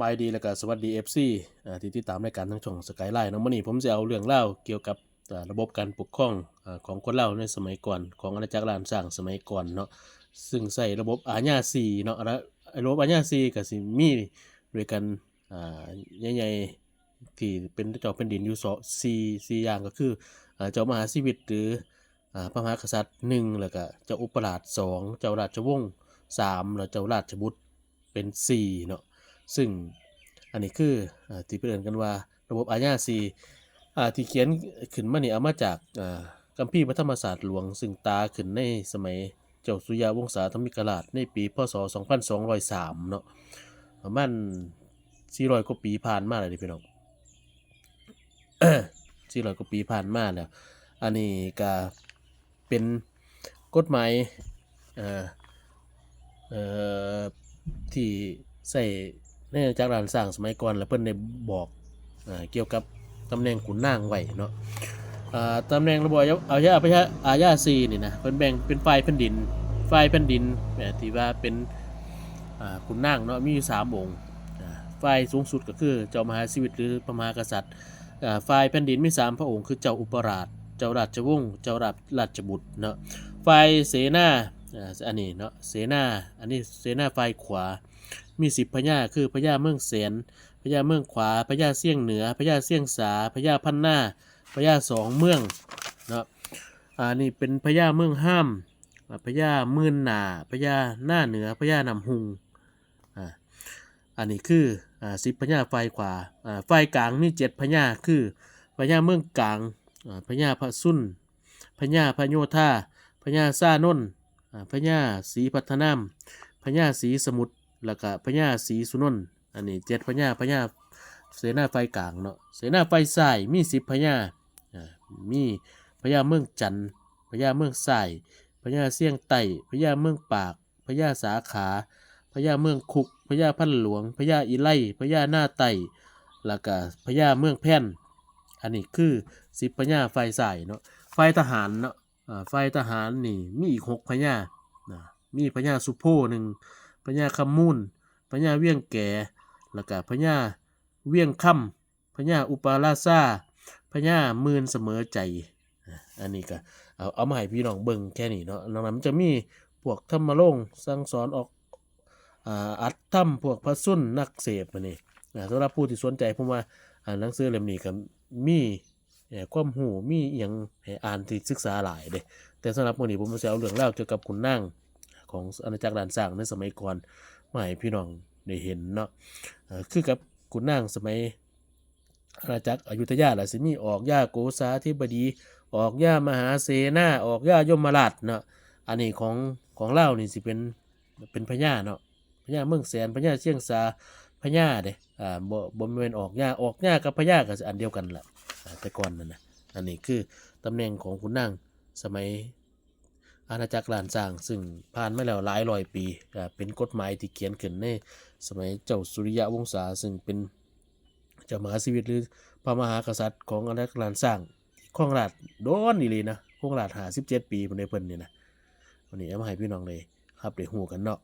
บายดีแล้วก็สวัสดี FC ที่ติดตามรายการทั้งช่องสกายไลน์เนาะมื้อนี้ผมจะเอาเรื่องเล่าวเกี่ยวกับระบบการปกครองของคนลาวในสมัยก่อนของอาณาจักรล้านช้างสมัยก่อนเนาะซึ่งใช้ระบบอาญา4เนาะแล้วระบบอาญา4ก็สิมีด้วยกันอ่าใหญ่ๆที่เป็นเจ้าแผ่นดินอยู่4อย่างก็คือเจ้ามหาชีวิตหรือพระมหากษัตริย์1แล้วก็เจ้าอุปราช2เจ้าราชวงศ์3แล้วเจ้าราชบุตรเป็น4เนาะ ซึ่งอันนี้คือที่เพิ่นเอิ้นกันว่าระบบอาญา4ที่เขียนขึ้นมานี่เอามาจากคัมภีร์พระธรรมศาสตร์หลวงซึ่งตาขึ้นในสมัยเจ้าสุริยะวงศาธรรมิกราชในปีพ.ศ. 2203เนาะประมาณ400กว่าปีผ่านมาแล้วนี่พี่น้อง 400กว่าปีผ่านมาแล้วอันนี้ก็เป็นกฎหมายเอ่อเอ่อที่ใช้ในจากร้านสร้างสมัยก่อนแล้วเพิ่นได้บอกเกี่ยวกับตำแหน่งขุนนางไว้เนาะตำแหน่งระบบอาญา4นี่นะเพิ่นแบ่งเป็นฝ่ายแผ่นดินแบบที่ว่าเป็นขุนนางเนาะมีอยู่3องค์ฝ่ายสูงสุดก็คือเจ้ามหาชีวิตหรือพระมหากษัตริย์ฝ่ายแผ่นดินมี3พระองค์คือเจ้าอุปราชเจ้าราชวงศ์เจ้าราชบุตรเนาะฝ่ายเสนาอันนี้เนาะเสนาอันนี้เสนาฝ่ายขวามี10พญาคือพญาเมืองแสนพญาเมืองขวาพญาเสี้ยงเหนือพญาเสี้ยงสาพญาพันนาพญาสองเมืองเนาะนี่เป็นพญาเมืองห้ามพญามื่นหนาพญาหน้าเหนือพญานำหุงอันนี้คือ10พญาฝ่ายขวาฝ่ายกลางมี7พญาคือพญาเมืองกลางพญาพระสุนพญาพโยธาพญาซ่านนท์พญาศรีพัฒนามพญาศรีสมุทรแล้วก็พญาศรีสุนนท์อันนี้7พญาเสนาฝ่ายกลางเนาะเสนาฝ่ายซ้ายมี10พญามีพญาเมืองจันทร์พญาเมืองซ้ายพญาเสียงไต่พญาเมืองปากพญาสาขาพญาเมืองคุกพญาพันหลวงพญาอีไลพญาหน้าไต่แล้วก็พญาเมืองแพ่นอันนี้คือ10พญาฝ่ายซ้ายเนาะฝ่ายทหารเนาะฝ่ายทหารนี่มีอีก6พญามีพญาสุโพ1พญาคำมูลพญาเวียงแก่แล้วก็พญาเวียงค่ำพญาอุปาราชาพญามื่นเสมอใจอันนี้ก็เอามาให้พี่น้องเบิ่งแค่นี้เนาะนอกนั้นมันจะมีพวกธรรมรงค์สั่งสอนออกอัดธรรมพวกพระสุนนักเสพอันนี้สำหรับผู้ที่สนใจผมว่าหนังสือเล่มนี้ก็มีความรู้มีอหยังให้อ่านที่ศึกษาหลายเด้แต่สำหรับมื้อนี้ผมจะเอาเรื่องเล่าเกี่ยวกับขุนนางของอาณาจักรล้านช้างในสมัยก่อนมาให้พี่น้องได้เห็นเนาะคือกับขุนนางสมัยอาณาจักรอยุธยาล่ะสิมีออกย่าโกษาธิบดีออกย่ามหาเสนาออกย่ายมราชเนาะอันนี้ของลาวนี่สิเป็นพญาเนาะพญาเมืองแสนพญาเชียงสาพญาเด้บ่แม่นออกย่ากับพญาก็อันเดียวกันล่ะแต่ก่อนนั่นนะอันนี้คือตำแหน่งของขุนนางสมัยอาณาจักรล้านช้างซึ่งผ่านมาแล้วหลายร้อยปีเป็นกฎหมายที่เขียนขึ้นในสมัยเจ้าสุริยะวงศาซึ่งเป็นเจ้ามหาชีวิตหรือพระมหากษัตริย์ของอาณาจักรล้านช้างครองราชย์โดนอีหลีนะครองราชย์57ปีเพิ่นได้เพิ่นนี่นะวันนี้เอามาให้พี่น้องเลยครับได้ฮู้กันเนาะ